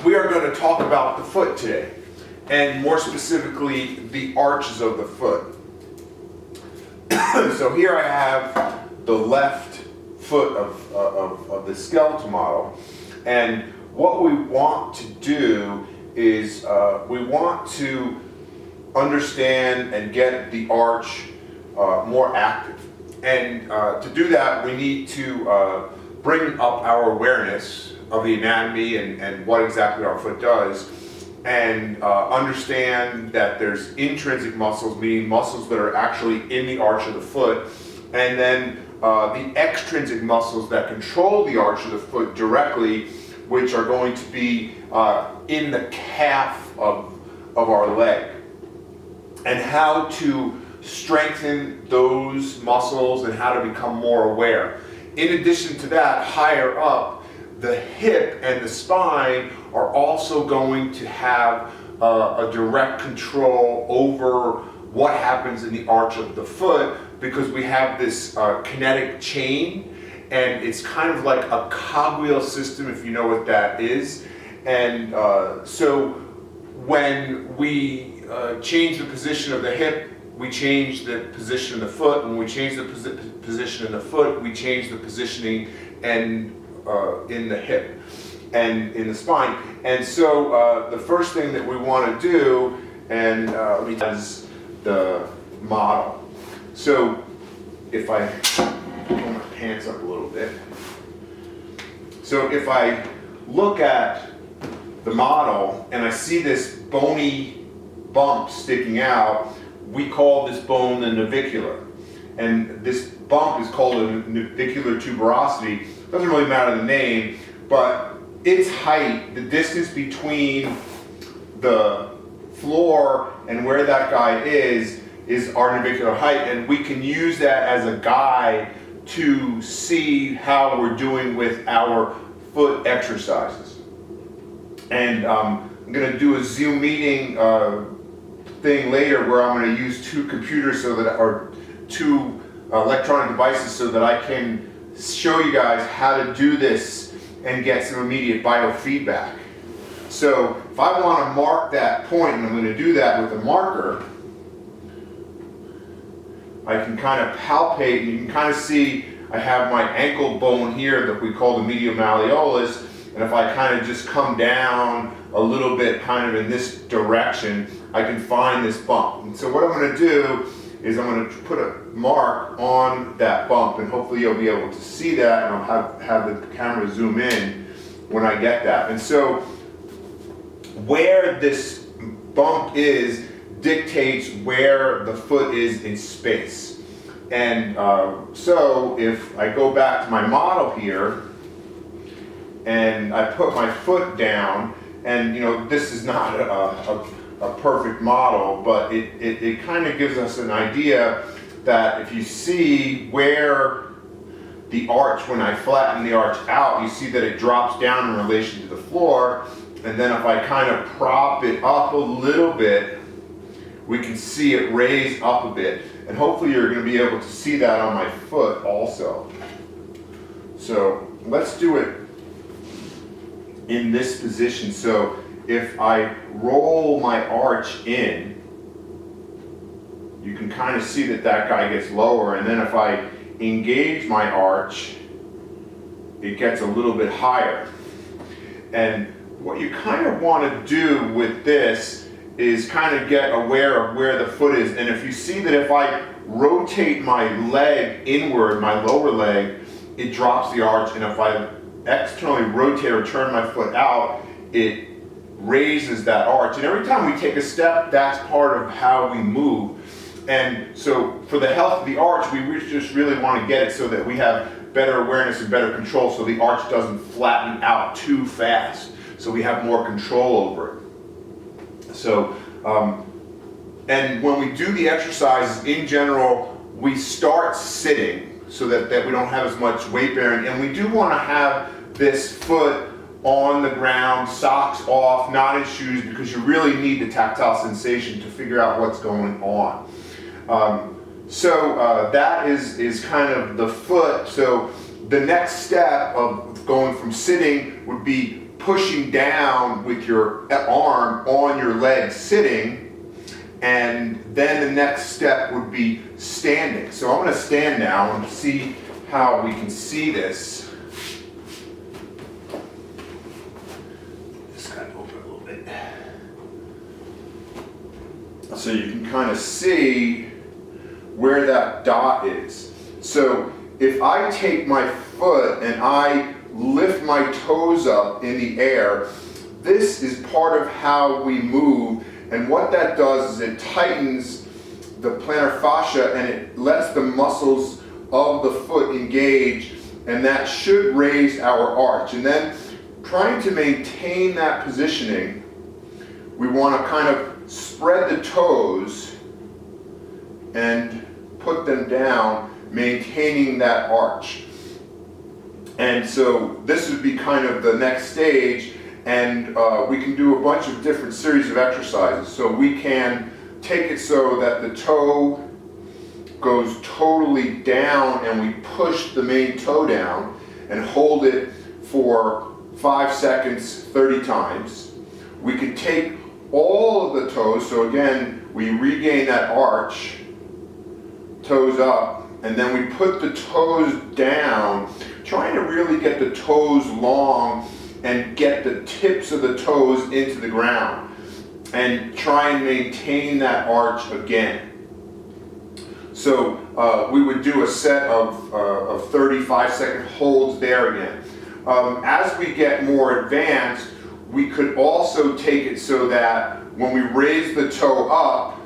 We are going to talk about the foot today, and more specifically, the arches of the foot. So here I have the left foot of the skeletal model, and what we want to do is we want to understand and get the arch more active. And to do that, we need to bring up our awareness of the anatomy and what exactly our foot does, and understand that there's intrinsic muscles, meaning muscles that are actually in the arch of the foot, and then the extrinsic muscles that control the arch of the foot directly, which are going to be in the calf of our leg, and how to strengthen those muscles and how to become more aware. In addition to that, higher up, the hip and the spine are also going to have a direct control over what happens in the arch of the foot, because we have this kinetic chain, and it's kind of like a cogwheel system, if you know what that is. And so when we change the position of the hip, we change the position of the foot. When we change the position of the foot, we change the positioning and in the hip and in the spine. And so the first thing that we want to do, and is the model. So if I pull my pants up a little bit, so if I look at the model and I see this bony bump sticking out, we call this bone the navicular. And this bump is called a navicular tuberosity. Doesn't really matter the name, but its height, the distance between the floor and where that guy is our navicular height, and we can use that as a guide to see how we're doing with our foot exercises. And I'm going to do a Zoom meeting thing later where I'm going to use two computers or two electronic devices so that I can show you guys how to do this and get some immediate biofeedback. So if I want to mark that point, and I'm going to do that with a marker, I can kind of palpate, and you can kind of see I have my ankle bone here that we call the medial malleolus, and if I kind of just come down a little bit kind of in this direction, I can find this bump. And so what I'm going to do is I'm going to put a mark on that bump, and hopefully you'll be able to see that, and I'll have the camera zoom in when I get that. And so where this bump is dictates where the foot is in space. And so if I go back to my model here and I put my foot down, and this is not a perfect model, but it kind of gives us an idea that if you see where the arch, when I flatten the arch out, you see that it drops down in relation to the floor, and then if I kind of prop it up a little bit, we can see it raise up a bit, and hopefully you're going to be able to see that on my foot also. So let's do it in this position. So if I roll my arch in, you can kind of see that guy gets lower, and then if I engage my arch, it gets a little bit higher. And what you kind of want to do with this is kind of get aware of where the foot is. And if you see that if I rotate my leg inward, my lower leg, it drops the arch, and if I externally rotate or turn my foot out, it raises that arch. And every time we take a step, that's part of how we move. And so for the health of the arch, we just really want to get it so that we have better awareness and better control, so the arch doesn't flatten out too fast, so we have more control over it. So and when we do the exercises in general, we start sitting so that we don't have as much weight bearing, and we do want to have this foot on the ground, socks off, not in shoes, because you really need the tactile sensation to figure out what's going on. So that is kind of the foot. So the next step of going from sitting would be pushing down with your arm on your leg sitting, and then the next step would be standing. So I'm going to stand now and see how we can see this. Just kind of open it a little bit. So you can kind of see where that dot is. So if I take my foot and I lift my toes up in the air, this is part of how we move, and what that does is it tightens the plantar fascia and it lets the muscles of the foot engage, and that should raise our arch. And then trying to maintain that positioning, we want to kind of spread the toes and put them down, maintaining that arch. And so this would be kind of the next stage, and we can do a bunch of different series of exercises. So we can take it so that the toe goes totally down and we push the main toe down and hold it for 5 seconds 30 times. We can take all of the toes, so again we regain that arch, toes up, and then we put the toes down, trying to really get the toes long and get the tips of the toes into the ground, and try and maintain that arch again. So we would do a set of 35-second holds there again. As we get more advanced, we could also take it so that when we raise the toe up,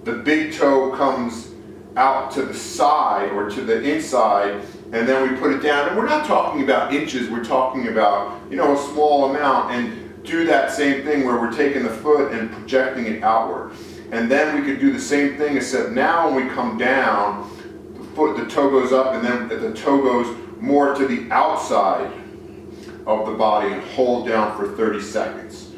the big toe comes out to the side or to the inside, and then we put it down. And we're not talking about inches, we're talking about, a small amount, and do that same thing where we're taking the foot and projecting it outward. And then we could do the same thing, except now when we come down, the toe goes up, and then the toe goes more to the outside of the body and hold down for 30 seconds.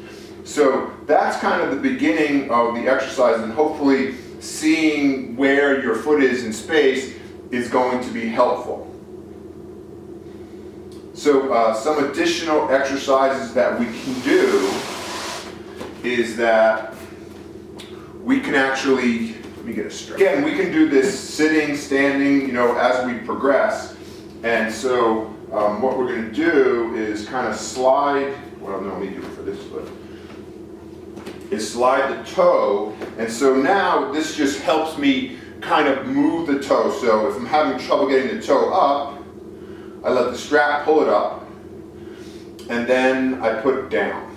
So that's kind of the beginning of the exercise, and hopefully seeing where your foot is in space is going to be helpful. So some additional exercises that we can do is that we can actually, let me get a straight. Again, we can do this sitting, standing, as we progress. And so what we're going to do is kind of slide, well, no, let me do it for this foot, is slide the toe. And so now this just helps me kind of move the toe. So if I'm having trouble getting the toe up, I let the strap pull it up, and then I put it down.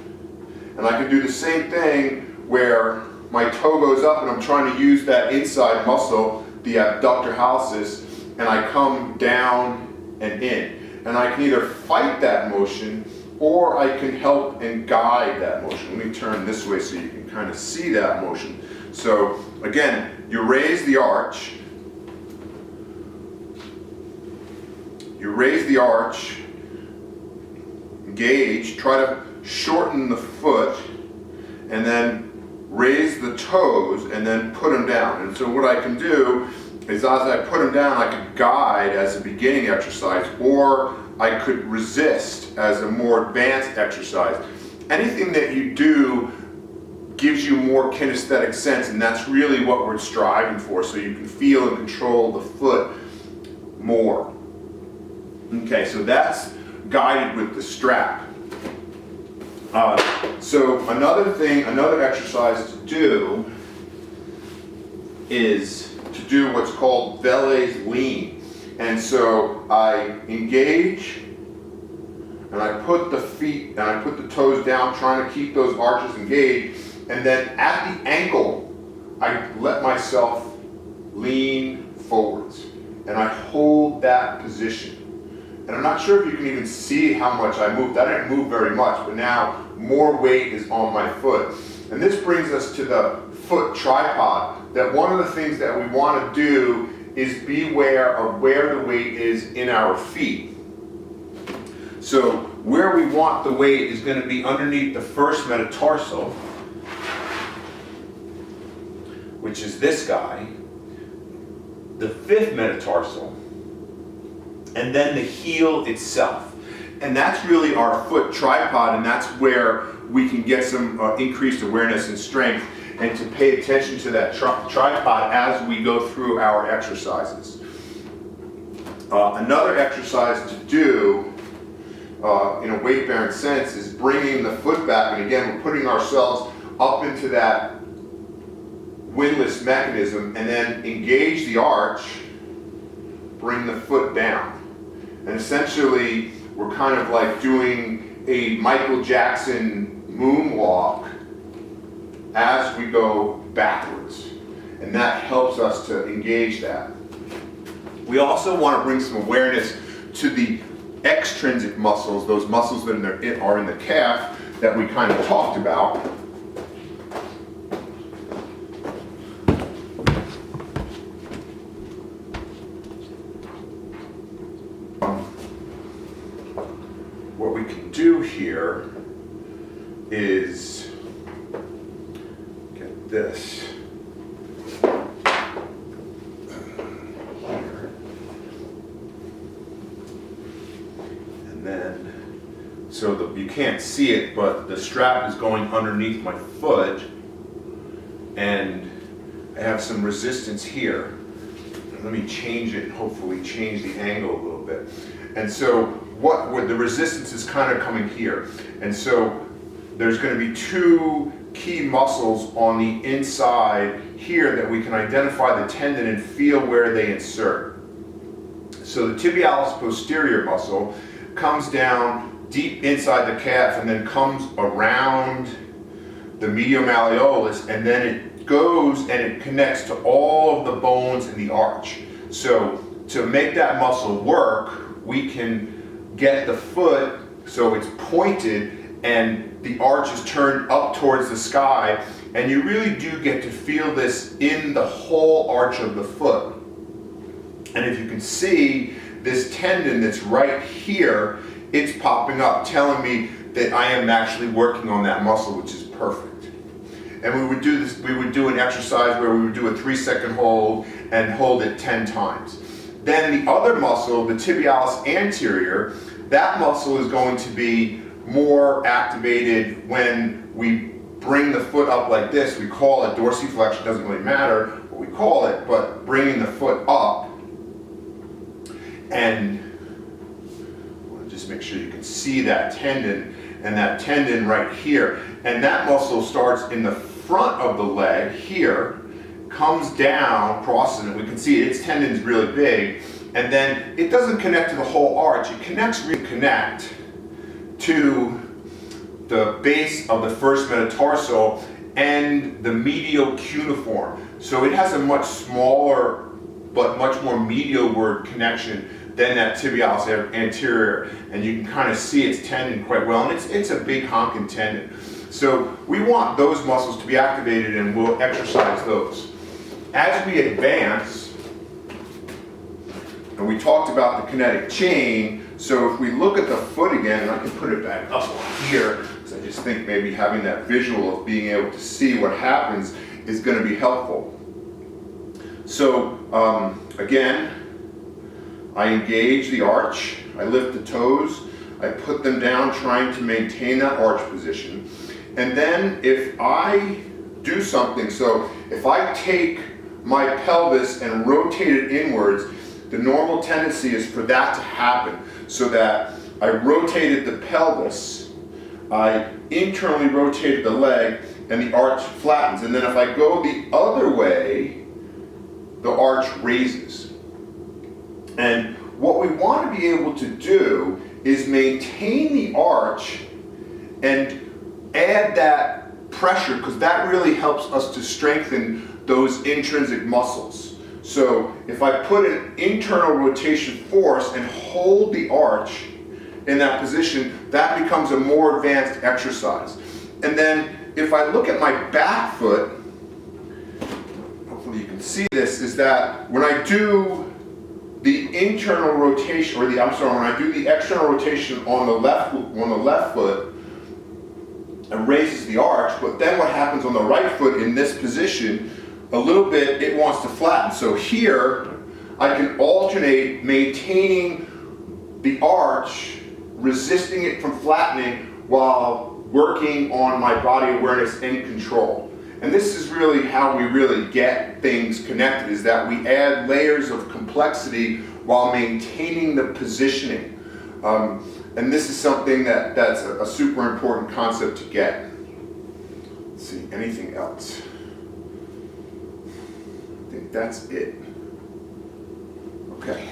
And I can do the same thing where my toe goes up and I'm trying to use that inside muscle, the abductor hallucis, and I come down and in. And I can either fight that motion or I can help and guide that motion. Let me turn this way so you can kind of see that motion. So again, you raise the arch. You raise the arch, engage, try to shorten the foot, and then raise the toes and then put them down. And so what I can do is as I put them down, I could guide as a beginning exercise, or I could resist as a more advanced exercise. Anything that you do gives you more kinesthetic sense, and that's really what we're striving for, so you can feel and control the foot more. Okay, so that's guided with the strap. So another exercise to do is to do what's called Velle's lean. And so I engage, and I put the feet, and I put the toes down, trying to keep those arches engaged, and then at the ankle, I let myself lean forwards, and I hold that position. And I'm not sure if you can even see how much I moved. I didn't move very much, but now more weight is on my foot. And this brings us to the foot tripod, that one of the things that we want to do is be aware of where the weight is in our feet. So where we want the weight is going to be underneath the first metatarsal, which is this guy, the fifth metatarsal, and then the heel itself. And that's really our foot tripod, and that's where we can get some increased awareness and strength, and to pay attention to that tripod as we go through our exercises. Another exercise to do in a weight-bearing sense is bringing the foot back, and again, we're putting ourselves up into that windlass mechanism, and then engage the arch, bring the foot down. And essentially, we're kind of like doing a Michael Jackson moonwalk as we go backwards. And that helps us to engage that. We also want to bring some awareness to the extrinsic muscles, those muscles that are in the calf that we kind of talked about. What we can do here is get this here, and then so you can't see it, but the strap is going underneath my foot, and I have some resistance here. Let me change it, hopefully change the angle a little bit. And so what the resistance is kind of coming here. And so there's going to be two key muscles on the inside here that we can identify the tendon and feel where they insert. So the tibialis posterior muscle comes down deep inside the calf and then comes around the medial malleolus, and then it goes and it connects to all of the bones in the arch. So to make that muscle work, we can get the foot so it's pointed and the arch is turned up towards the sky, and you really do get to feel this in the whole arch of the foot. And if you can see this tendon that's right here, it's popping up, telling me that I am actually working on that muscle, which is perfect. And we would do this, we would do an exercise where we would do a 3-second hold and hold it 10 times. Then the other muscle, the tibialis anterior, that muscle is going to be more activated when we bring the foot up like this. We call it dorsiflexion, doesn't really matter what we call it, but bringing the foot up. And I want to just make sure you can see that tendon, and that tendon right here. And that muscle starts in the front of the leg here, comes down, crosses it. We can see its tendon is really big, and then it doesn't connect to the whole arch. It reconnect to the base of the first metatarsal and the medial cuneiform. So it has a much smaller but much more medialward connection than that tibialis anterior, and you can kind of see its tendon quite well, and it's a big honking tendon. So we want those muscles to be activated, and we'll exercise those. As we advance, and we talked about the kinetic chain, so if we look at the foot again, and I can put it back up here, because I just think maybe having that visual of being able to see what happens is going to be helpful. So again, I engage the arch, I lift the toes, I put them down trying to maintain that arch position. And then if I do something, so if I take my pelvis and rotate it inwards, the normal tendency is for that to happen, so that I rotated the pelvis, I internally rotated the leg, and the arch flattens. And then if I go the other way, the arch raises. And what we want to be able to do is maintain the arch and add that pressure, because that really helps us to strengthen those intrinsic muscles. So if I put an internal rotation force and hold the arch in that position, that becomes a more advanced exercise. And then if I look at my back foot, hopefully you can see this, is that when I do the internal rotation, or when I do the external rotation on the left foot, it raises the arch, but then what happens on the right foot in this position, a little bit, it wants to flatten. So here, I can alternate maintaining the arch resisting it from flattening while working on my body awareness and control. And this is really how we really get things connected, is that we add layers of complexity while maintaining the positioning. And this is something that's a super important concept to get. Let's see, anything else? I think that's it. Okay.